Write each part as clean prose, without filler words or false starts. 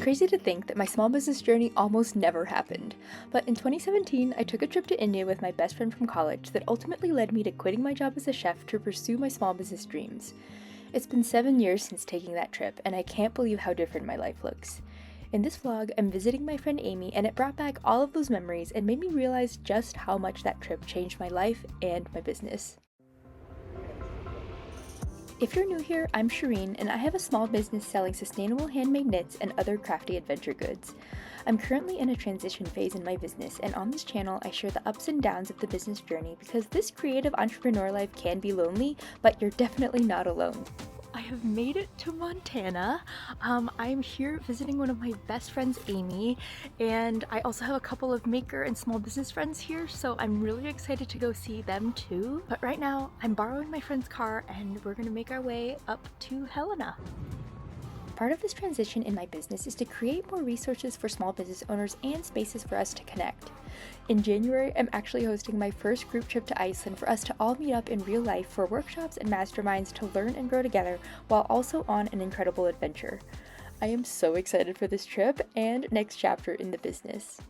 crazy to think that my small business journey almost never happened, but in 2017, I took a trip to India with my best friend from college that ultimately led me to quitting my job as a chef to pursue my small business dreams. It's been 7 years since taking that trip, and I can't believe how different my life looks. In this vlog, I'm visiting my friend Amy, and it brought back all of those memories and made me realize just how much that trip changed my life and my business. If you're new here, I'm Shireen, and I have a small business selling sustainable handmade knits and other crafty adventure goods. I'm currently in a transition phase in my business, and on this channel, I share the ups and downs of the business journey because this creative entrepreneur life can be lonely, but you're definitely not alone. I have made it to Montana. I'm here visiting one of my best friends, Amy, and I also have a couple of maker and small business friends here, so I'm really excited to go see them too. But right now, I'm borrowing my friend's car and we're gonna make our way up to Helena. Part of this transition in my business is to create more resources for small business owners and spaces for us to connect. In January, I'm actually hosting my first group trip to Iceland for us to all meet up in real life for workshops and masterminds to learn and grow together while also on an incredible adventure. I am so excited for this trip and next chapter in the business.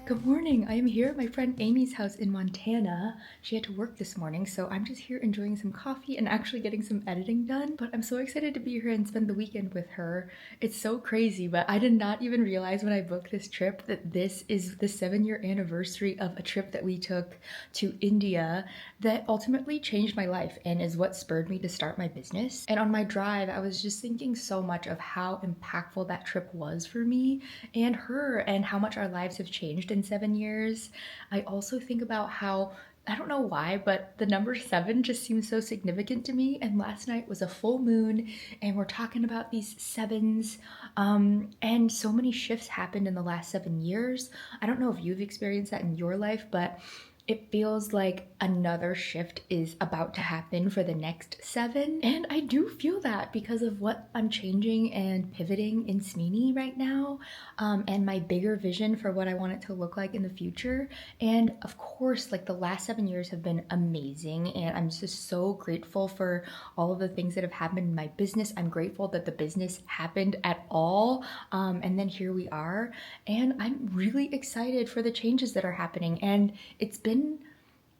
Good morning! I am here at my friend Amy's house in Montana. She had to work this morning, so I'm just here enjoying some coffee and actually getting some editing done. But I'm so excited to be here and spend the weekend with her. It's so crazy, but I did not even realize when I booked this trip that this is the 7-year anniversary of a trip that we took to India that ultimately changed my life and is what spurred me to start my business. And on my drive, I was just thinking so much of how impactful that trip was for me and her and how much our lives have changed in 7 years. I also think about how, I don't know why, but the number 7 just seems so significant to me. And last night was a full moon and we're talking about these 7s. And so many shifts happened in the last 7 years. I don't know if you've experienced that in your life, but it feels like another shift is about to happen for the next 7. And I do feel that because of what I'm changing and pivoting in Smini right now, and my bigger vision for what I want it to look like in the future. And of course, like the last 7 years have been amazing. And I'm just so grateful for all of the things that have happened in my business. I'm grateful that the business happened at all. And then here we are. And I'm really excited for the changes that are happening. And it's been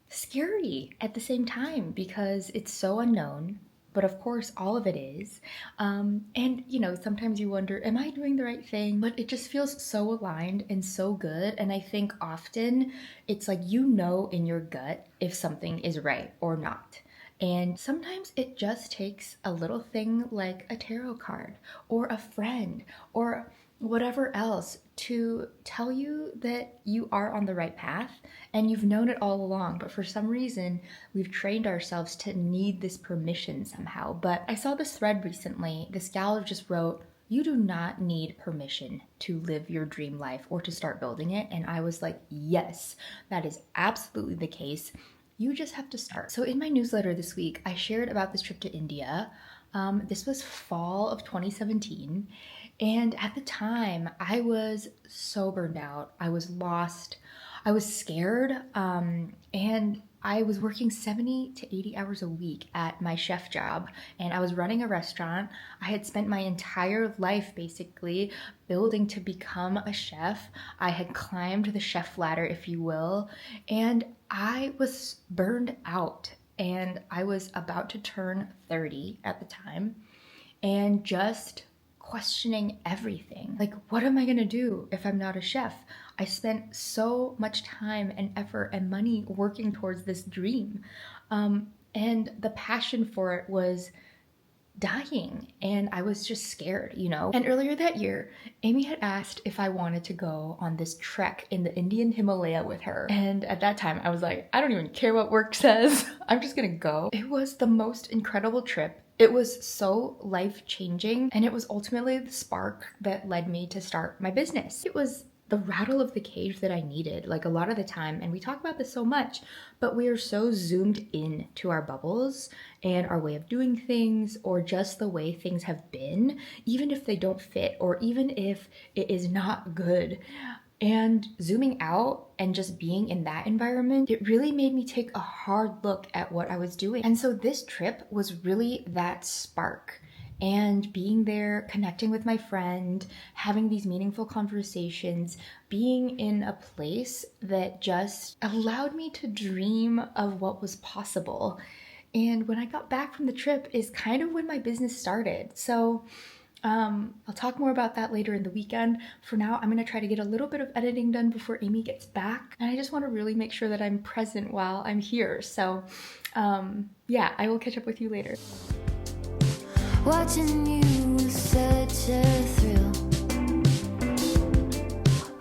scary at the same time because it's so unknown, but of course all of it is. And you know, sometimes you wonder, am I doing the right thing? But it just feels so aligned and so good. And I think often it's like, you know, in your gut if something is right or not. And sometimes it just takes a little thing like a tarot card or a friend or whatever else to tell you that you are on the right path and you've known it all along, but for some reason we've trained ourselves to need this permission somehow. But I saw this thread recently. This gal just wrote, "You do not need permission to live your dream life or to start building it." And I was like, yes, that is absolutely the case. You just have to start. So in my newsletter this week, I shared about this trip to India. This was fall of 2017. And at the time, I was so burned out. I was lost. I was scared. And I was working 70 to 80 hours a week at my chef job. And I was running a restaurant. I had spent my entire life basically building to become a chef. I had climbed the chef ladder, if you will. And I was burned out. And I was about to turn 30 at the time. And just questioning everything. Like, what am I gonna do if I'm not a chef? I spent so much time and effort and money working towards this dream. And the passion for it was dying and I was just scared, you know? And earlier that year, Amy had asked if I wanted to go on this trek in the Indian Himalaya with her. And at that time I was like, I don't even care what work says. I'm just gonna go. It was the most incredible trip It was so life-changing, and it was ultimately the spark that led me to start my business. It was the rattle of the cage that I needed, like a lot of the time, and we talk about this so much, but we are so zoomed in to our bubbles and our way of doing things, or just the way things have been, even if they don't fit, or even if it is not good. And zooming out and just being in that environment, it really made me take a hard look at what I was doing. And so this trip was really that spark. And being there, connecting with my friend, having these meaningful conversations, being in a place that just allowed me to dream of what was possible. And when I got back from the trip is kind of when my business started. So I'll talk more about that later in the weekend. For now, I'm gonna try to get a little bit of editing done before Amy gets back. And I just wanna really make sure that I'm present while I'm here. So yeah, I will catch up with you later. Watching you was such a thrill.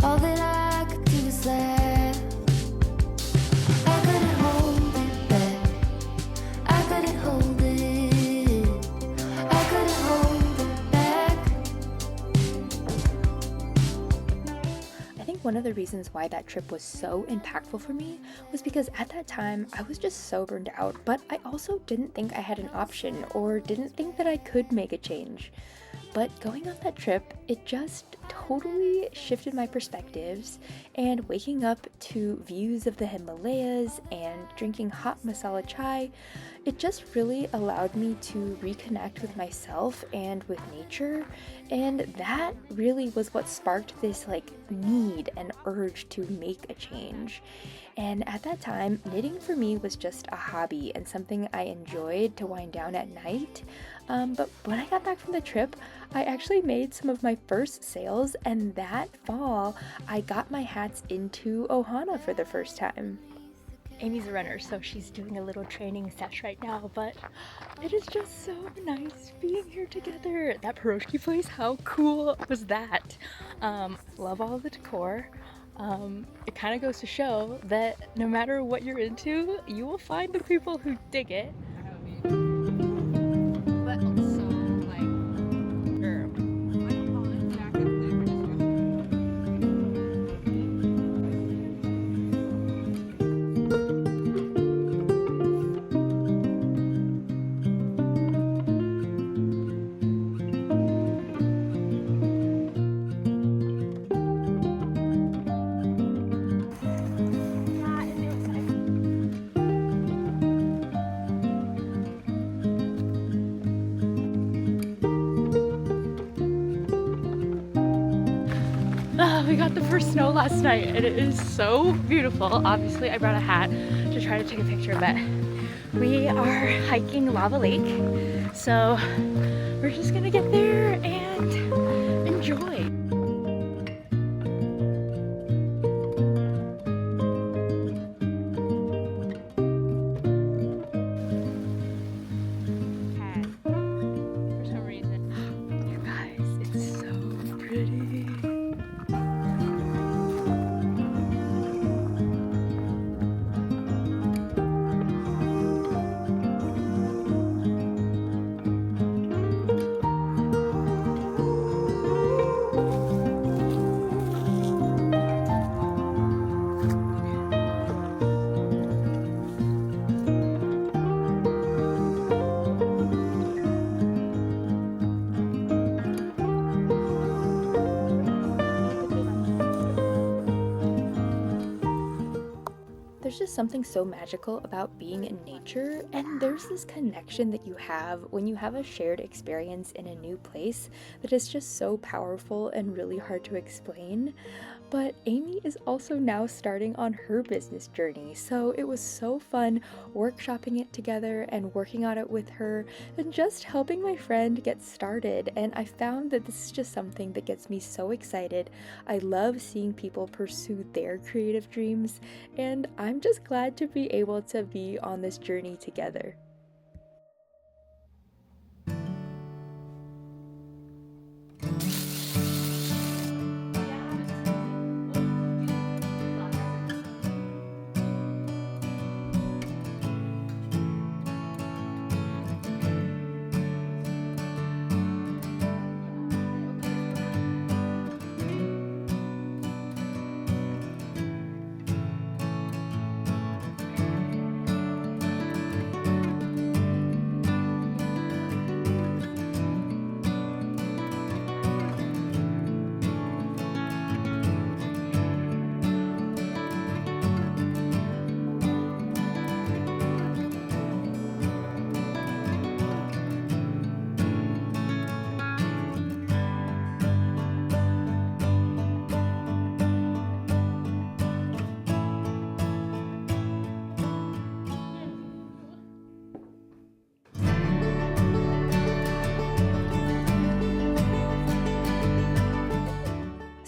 All that I could do was laugh. I couldn't hold it back. I couldn't hold it. I couldn't hold it back. I think one of the reasons why that trip was so impactful for me was because at that time I was just so burned out, but I also didn't think I had an option or didn't think that I could make a change. But going on that trip, it just totally shifted my perspectives, and waking up to views of the Himalayas and drinking hot masala chai, it just really allowed me to reconnect with myself and with nature, and that really was what sparked this need and urge to make a change. And at that time, knitting for me was just a hobby and something I enjoyed to wind down at night. But when I got back from the trip, I actually made some of my first sales, and that fall, I got my hats into Ohana for the first time. Amy's a runner, so she's doing a little training sesh right now, but it is just so nice being here together. That pierogi place, how cool was that? Love all of the decor. It kind of goes to show that no matter what you're into, you will find the people who dig it. But also, we got the first snow last night and it is so beautiful. Obviously I brought a hat to try to take a picture, but we are hiking Lava Lake, so we're just gonna get there and enjoy. For some reason, you guys, it's so pretty. There's just something so magical about being in nature, and there's this connection that you have when you have a shared experience in a new place that is just so powerful and really hard to explain. But Amy is also now starting on her business journey, so it was so fun workshopping it together and working on it with her and just helping my friend get started. And I found that this is just something that gets me so excited. I love seeing people pursue their creative dreams, and I'm just glad to be able to be on this journey together.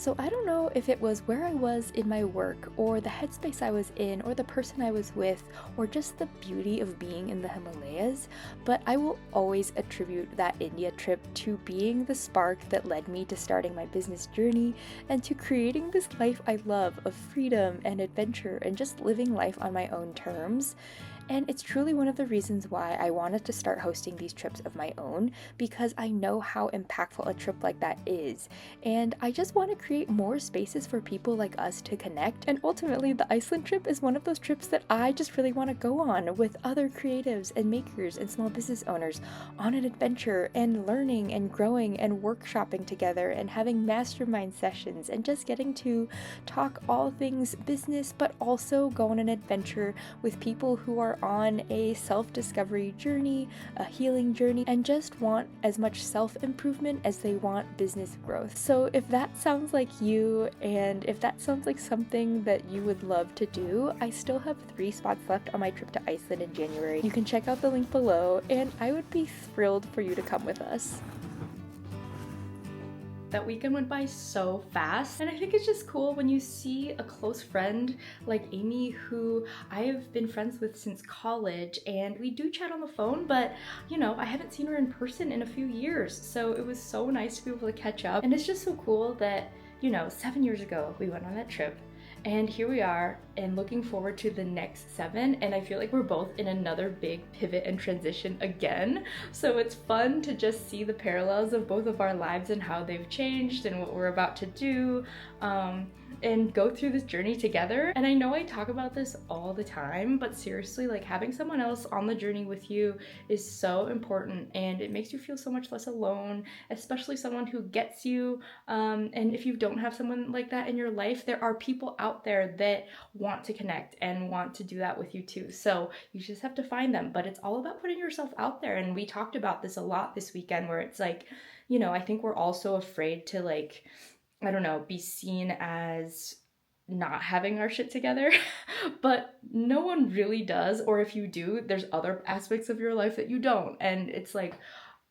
So I don't know if it was where I was in my work, or the headspace I was in, or the person I was with, or just the beauty of being in the Himalayas, but I will always attribute that India trip to being the spark that led me to starting my business journey and to creating this life I love of freedom and adventure and just living life on my own terms. And it's truly one of the reasons why I wanted to start hosting these trips of my own, because I know how impactful a trip like that is. And I just want to create more spaces for people like us to connect. And ultimately, the Iceland trip is one of those trips that I just really want to go on with other creatives and makers and small business owners on an adventure and learning and growing and workshopping together and having mastermind sessions and just getting to talk all things business, but also go on an adventure with people who are on a self-discovery journey, a healing journey, and just want as much self-improvement as they want business growth. So if that sounds like you, and if that sounds like something that you would love to do, I still have 3 spots left on my trip to Iceland in January. You can check out the link below, and I would be thrilled for you to come with us. That weekend went by so fast, and I think it's just cool when you see a close friend like Amy, who I've been friends with since college, and we do chat on the phone, but you know, I haven't seen her in person in a few years, so it was so nice to be able to catch up. And it's just so cool that, you know, 7 years ago we went on that trip, and here we are, and looking forward to the next 7, and I feel like we're both in another big pivot and transition again. So it's fun to just see the parallels of both of our lives and how they've changed and what we're about to do, and go through this journey together. And I know I talk about this all the time, but seriously, like, having someone else on the journey with you is so important, and it makes you feel so much less alone, especially someone who gets you. And if you don't have someone like that in your life, there are people out there that want to connect and want to do that with you too. So you just have to find them, but it's all about putting yourself out there. And we talked about this a lot this weekend, where it's like, you know, I think we're also afraid to, like, I don't know, be seen as not having our shit together, but no one really does. Or if you do, there's other aspects of your life that you don't. And it's like,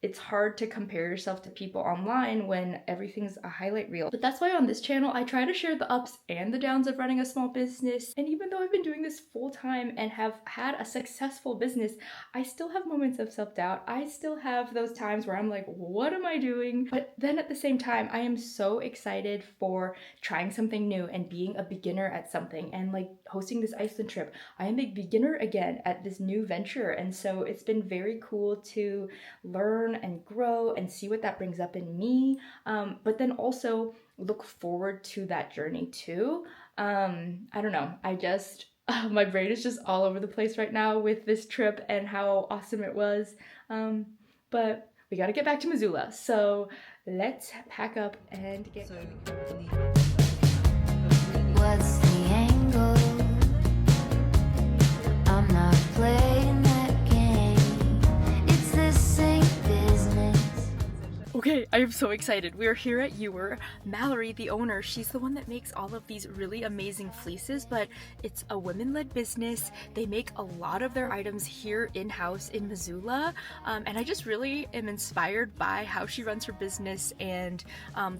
it's hard to compare yourself to people online when everything's a highlight reel. But that's why on this channel, I try to share the ups and the downs of running a small business. And even though I've been doing this full time and have had a successful business, I still have moments of self-doubt. I still have those times where I'm like, what am I doing? But then at the same time, I am so excited for trying something new and being a beginner at something, and like hosting this Iceland trip. I am a beginner again at this new venture. And so it's been very cool to learn and grow and see what that brings up in me, but then also look forward to that journey too. I don't know, I just my brain is just all over the place right now with this trip and how awesome it was, but we got to get back to Missoula, so let's pack up and get going. What's the angle? I'm not playing that game. It's the same business. Okay, I am so excited. We are here at Ewer. Mallory, the owner, she's the one that makes all of these really amazing fleeces, but it's a women-led business. They make a lot of their items here in-house in Missoula, and I just really am inspired by how she runs her business and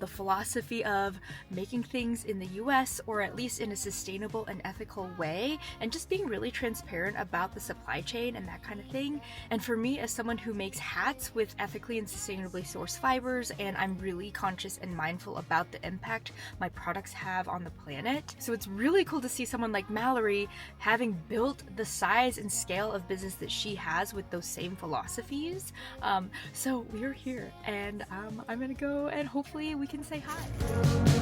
the philosophy of making things in the US, or at least in a sustainable and ethical way, and just being really transparent about the supply chain and that kind of thing. And for me, as someone who makes hats with ethically and sustainably sourced fibers, and I'm really conscious and mindful about the impact my products have on the planet. So it's really cool to see someone like Mallory having built the size and scale of business that she has with those same philosophies. So we're here, and I'm gonna go and hopefully we can say hi.